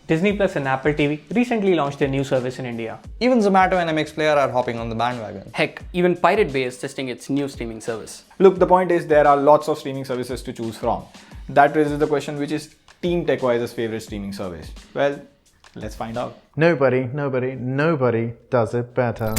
Disney Plus and Apple TV recently launched their new service in India. Even Zomato and MX Player are hopping on the bandwagon. Heck, even Pirate Bay is testing its new streaming service. Look, the point is there are lots of streaming services to choose from. That raises the question, which is Team TechWise's favorite streaming service? Well, let's find out. Nobody does it better.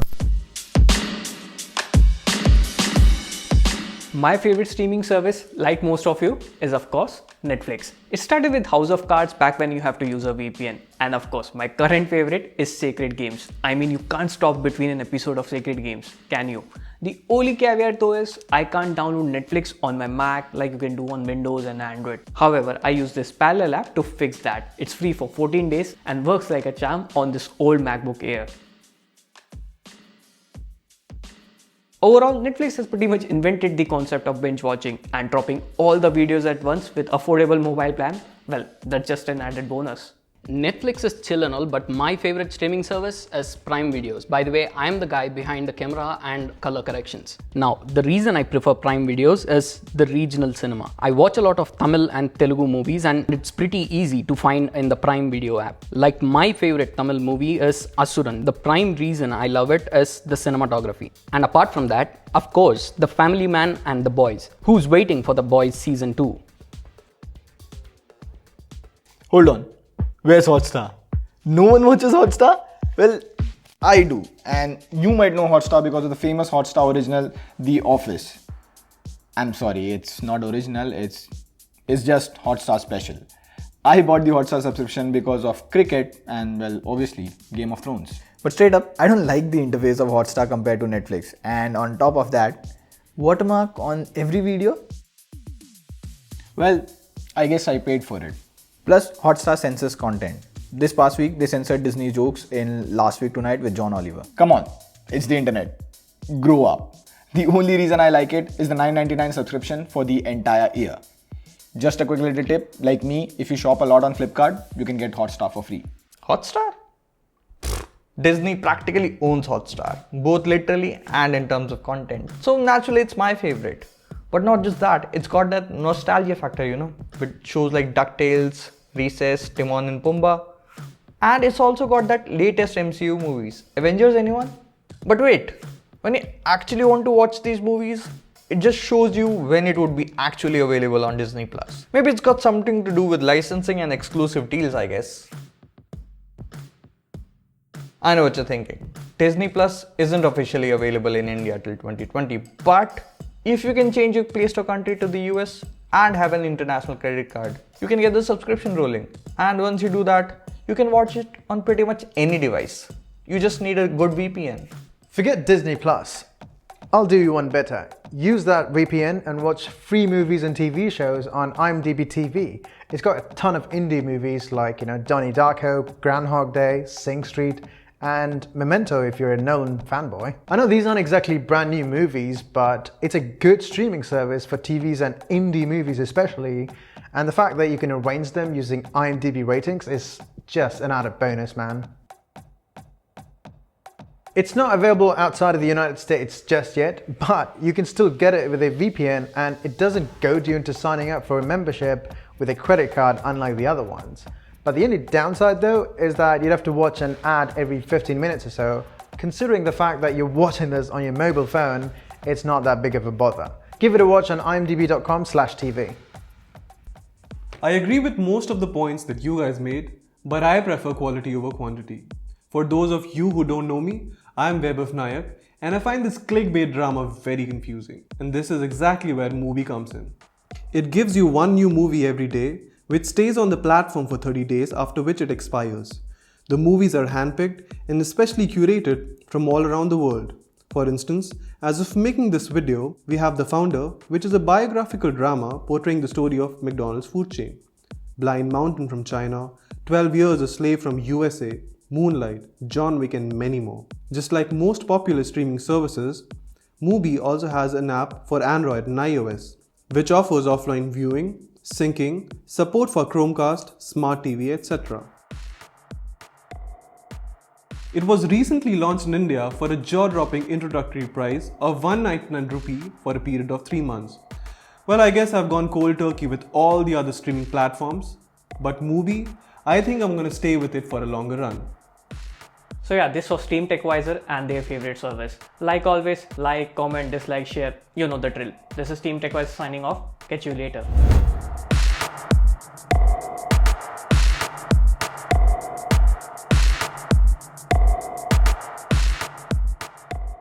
My favorite streaming service, like most of you, is of course Netflix. It started with House of Cards back when you have to use a VPN. And of course, my current favorite is Sacred Games. I mean, you can't stop between an episode of Sacred Games, can you? The only caveat though is I can't download Netflix on my Mac like you can do on Windows and Android. However, I use this parallel app to fix that. It's free for 14 days and works like a charm on this old MacBook Air. Overall, Netflix has pretty much invented the concept of binge watching, and dropping all the videos at once with affordable mobile plan, well, that's just an added bonus. Netflix is chill and all, but my favorite streaming service is Prime Videos. By the way, I'm the guy behind the camera and color corrections. Now, the reason I prefer Prime Videos is the regional cinema. I watch a lot of Tamil and Telugu movies, and it's pretty easy to find in the Prime Video app. Like my favorite Tamil movie is Asuran. The prime reason I love it is the cinematography. And apart from that, of course, The Family Man and The Boys. Who's waiting for The Boys season 2? Hold on. Where's Hotstar? No one watches Hotstar? Well, I do. And you might know Hotstar because of the famous Hotstar original, The Office. I'm sorry, it's not original, it's just Hotstar special. I bought the Hotstar subscription because of cricket and, well, obviously, Game of Thrones. But straight up, I don't like the interface of Hotstar compared to Netflix. And on top of that, watermark on every video? Well, I guess I paid for it. Plus, Hotstar censors content. This past week, they censored Disney jokes in Last Week Tonight with John Oliver. Come on, it's the internet. Grow up. The only reason I like it is the $9.99 subscription for the entire year. Just a quick little tip, like me, if you shop a lot on Flipkart, you can get Hotstar for free. Hotstar? Disney practically owns Hotstar, both literally and in terms of content. So naturally, it's my favorite. But not just that, it's got that nostalgia factor, with shows like DuckTales, Recess, Timon and Pumbaa. And it's also got that latest MCU movies. Avengers, anyone? But wait, when you actually want to watch these movies, it just shows you when it would be actually available on Disney+. Maybe it's got something to do with licensing and exclusive deals, I guess. I know what you're thinking. Disney Plus isn't officially available in India till 2020, but if you can change your Play Store country to the US and have an international credit card, you can get the subscription rolling. And once you do that, you can watch it on pretty much any device. You just need a good VPN. Forget Disney Plus. I'll do you one better. Use that VPN and watch free movies and TV shows on IMDb TV. It's got a ton of indie movies like, Donnie Darko, Groundhog Day, Sing Street, and Memento if you're a Nolan fanboy. I know these aren't exactly brand new movies, but it's a good streaming service for TVs and indie movies especially, and the fact that you can arrange them using IMDb ratings is just an added bonus, man. It's not available outside of the United States just yet, but you can still get it with a VPN, and it doesn't goad you into signing up for a membership with a credit card unlike the other ones. But the only downside though is that you'd have to watch an ad every 15 minutes or so. Considering the fact that you're watching this on your mobile phone, it's not that big of a bother. Give it a watch on imdb.com/TV. I agree with most of the points that you guys made, but I prefer quality over quantity. For those of you who don't know me, I'm Vaibhav Nayak, and I find this clickbait drama very confusing. And this is exactly where Mubi comes in. It gives you one new movie every day, which stays on the platform for 30 days, after which it expires. The movies are handpicked and especially curated from all around the world. For instance, as of making this video, we have The Founder, which is a biographical drama portraying the story of McDonald's food chain. Blind Mountain from China, 12 Years a Slave from USA, Moonlight, John Wick and many more. Just like most popular streaming services, Mubi also has an app for Android and iOS, which offers offline viewing, syncing, support for Chromecast, Smart TV, etc. It was recently launched in India for a jaw-dropping introductory price of 199 rupee for a period of 3 months. Well, I guess I've gone cold turkey with all the other streaming platforms, but Mubi, I think I'm gonna stay with it for a longer run. So yeah, this was Steam TechVisor and their favorite service. Like always, like, comment, dislike, share. You know the drill. This is Steam TechVisor signing off. Catch you later.